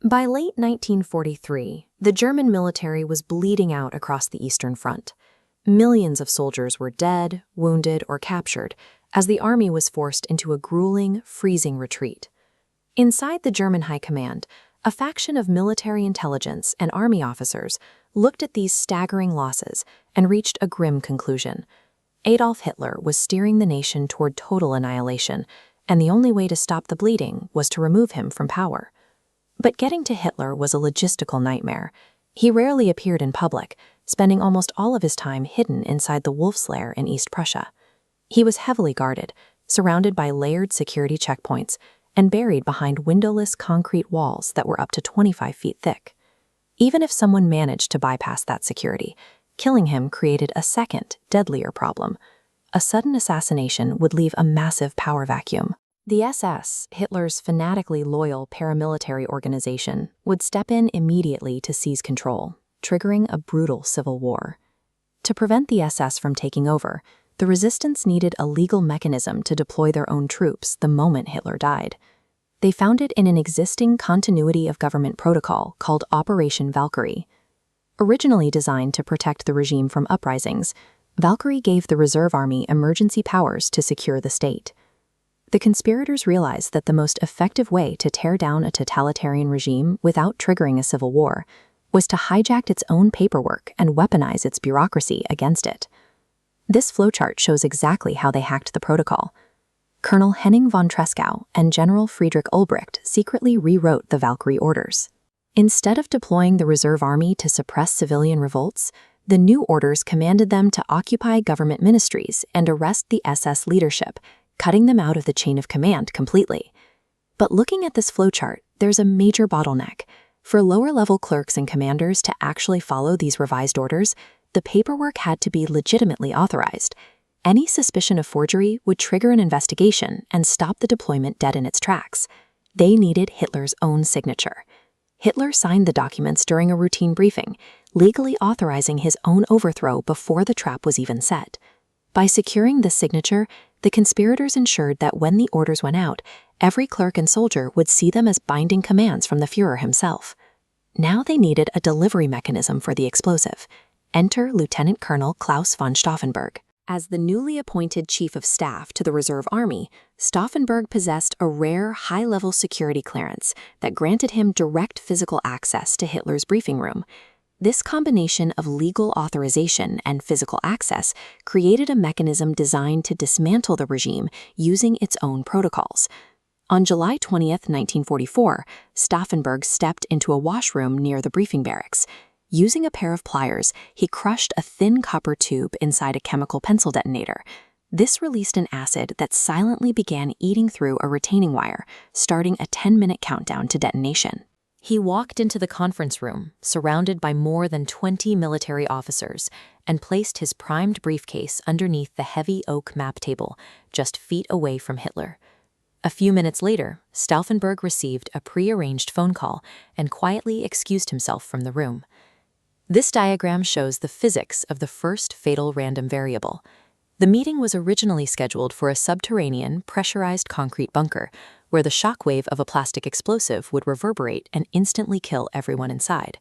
By late 1943, the German military was bleeding out across the Eastern Front. Millions of soldiers were dead, wounded, or captured as the army was forced into a grueling, freezing retreat. Inside the German High Command, a faction of military intelligence and army officers looked at these staggering losses and reached a grim conclusion. Adolf Hitler was steering the nation toward total annihilation, and the only way to stop the bleeding was to remove him from power. But getting to Hitler was a logistical nightmare. He rarely appeared in public, spending almost all of his time hidden inside the Wolf's Lair in East Prussia. He was heavily guarded, surrounded by layered security checkpoints, and buried behind windowless concrete walls that were up to 25 feet thick. Even if someone managed to bypass that security, killing him created a second, deadlier problem. A sudden assassination would leave a massive power vacuum. The SS, Hitler's fanatically loyal paramilitary organization, would step in immediately to seize control, triggering a brutal civil war. To prevent the SS from taking over, the resistance needed a legal mechanism to deploy their own troops the moment Hitler died. They found it in an existing continuity of government protocol called Operation Valkyrie. Originally designed to protect the regime from uprisings, Valkyrie gave the reserve army emergency powers to secure the state. The conspirators realized that the most effective way to tear down a totalitarian regime without triggering a civil war was to hijack its own paperwork and weaponize its bureaucracy against it. This flowchart shows exactly how they hacked the protocol. Colonel Henning von Tresckow and General Friedrich Ulbricht secretly rewrote the Valkyrie orders. Instead of deploying the reserve army to suppress civilian revolts, the new orders commanded them to occupy government ministries and arrest the SS leadership, cutting them out of the chain of command completely. But looking at this flowchart, there's a major bottleneck. For lower-level clerks and commanders to actually follow these revised orders, the paperwork had to be legitimately authorized. Any suspicion of forgery would trigger an investigation and stop the deployment dead in its tracks. They needed Hitler's own signature. Hitler signed the documents during a routine briefing, legally authorizing his own overthrow before the trap was even set. By securing this signature, the conspirators ensured that when the orders went out, every clerk and soldier would see them as binding commands from the Führer himself. Now they needed a delivery mechanism for the explosive. Enter Lieutenant Colonel Klaus von Stauffenberg. As the newly appointed Chief of Staff to the Reserve Army, Stauffenberg possessed a rare high-level security clearance that granted him direct physical access to Hitler's briefing room. This combination of legal authorization and physical access created a mechanism designed to dismantle the regime using its own protocols. On July 20th, 1944, Stauffenberg stepped into a washroom near the briefing barracks. Using a pair of pliers, he crushed a thin copper tube inside a chemical pencil detonator. This released an acid that silently began eating through a retaining wire, starting a 10-minute countdown to detonation. He walked into the conference room, surrounded by more than 20 military officers, and placed his primed briefcase underneath the heavy oak map table, just feet away from Hitler. A few minutes later, Stauffenberg received a pre-arranged phone call and quietly excused himself from the room. This diagram shows the physics of the first fatal random variable. The meeting was originally scheduled for a subterranean, pressurized concrete bunker, where the shockwave of a plastic explosive would reverberate and instantly kill everyone inside.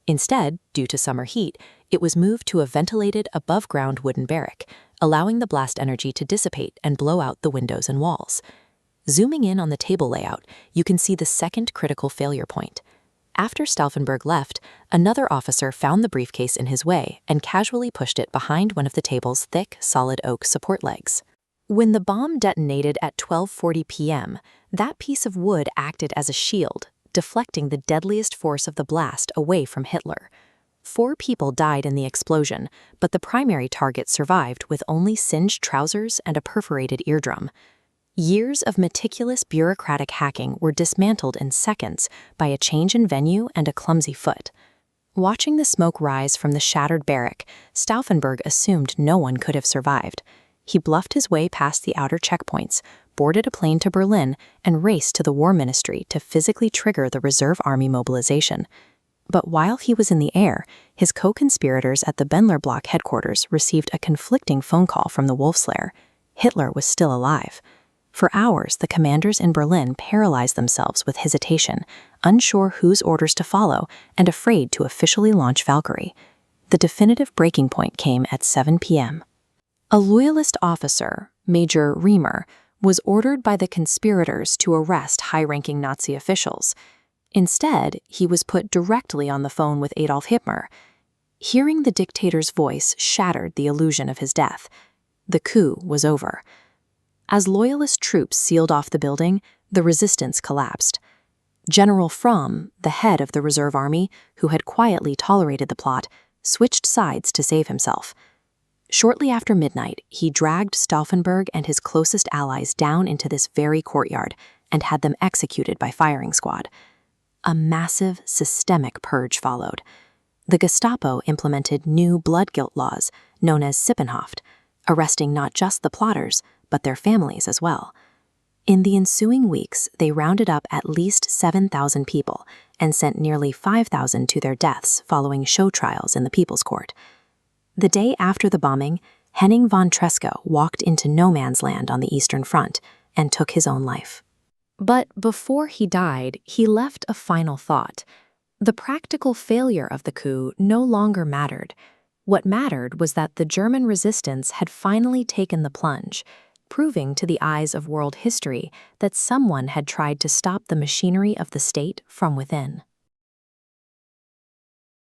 Instead, due to summer heat, it was moved to a ventilated above-ground wooden barrack, allowing the blast energy to dissipate and blow out the windows and walls. Zooming in on the table layout, you can see the second critical failure point. After Stauffenberg left, another officer found the briefcase in his way and casually pushed it behind one of the table's thick, solid oak support legs. When the bomb detonated at 12:40 p.m., that piece of wood acted as a shield, deflecting the deadliest force of the blast away from Hitler. 4 people died in the explosion, but the primary target survived with only singed trousers and a perforated eardrum. Years of meticulous bureaucratic hacking were dismantled in seconds by a change in venue and a clumsy foot. Watching the smoke rise from the shattered barrack, Stauffenberg assumed no one could have survived. He bluffed his way past the outer checkpoints, boarded a plane to Berlin, and raced to the War Ministry to physically trigger the Reserve Army mobilization. But while he was in the air, his co-conspirators at the Bendler Block headquarters received a conflicting phone call from the Wolf's Lair. Hitler was still alive. For hours, the commanders in Berlin paralyzed themselves with hesitation, unsure whose orders to follow and afraid to officially launch Valkyrie. The definitive breaking point came at 7 p.m. A loyalist officer, Major Riemer, was ordered by the conspirators to arrest high-ranking Nazi officials. Instead, he was put directly on the phone with Adolf Hitler. Hearing the dictator's voice shattered the illusion of his death. The coup was over. As loyalist troops sealed off the building, the resistance collapsed. General Fromm, the head of the reserve army, who had quietly tolerated the plot, switched sides to save himself. Shortly after midnight, he dragged Stauffenberg and his closest allies down into this very courtyard and had them executed by firing squad. A massive, systemic purge followed. The Gestapo implemented new blood guilt laws, known as Sippenhaft, arresting not just the plotters, but their families as well. In the ensuing weeks, they rounded up at least 7,000 people and sent nearly 5,000 to their deaths following show trials in the People's Court. The day after the bombing, Henning von Treschow walked into no man's land on the Eastern Front and took his own life. But before he died, he left a final thought. The practical failure of the coup no longer mattered. What mattered was that the German resistance had finally taken the plunge, proving to the eyes of world history that someone had tried to stop the machinery of the state from within.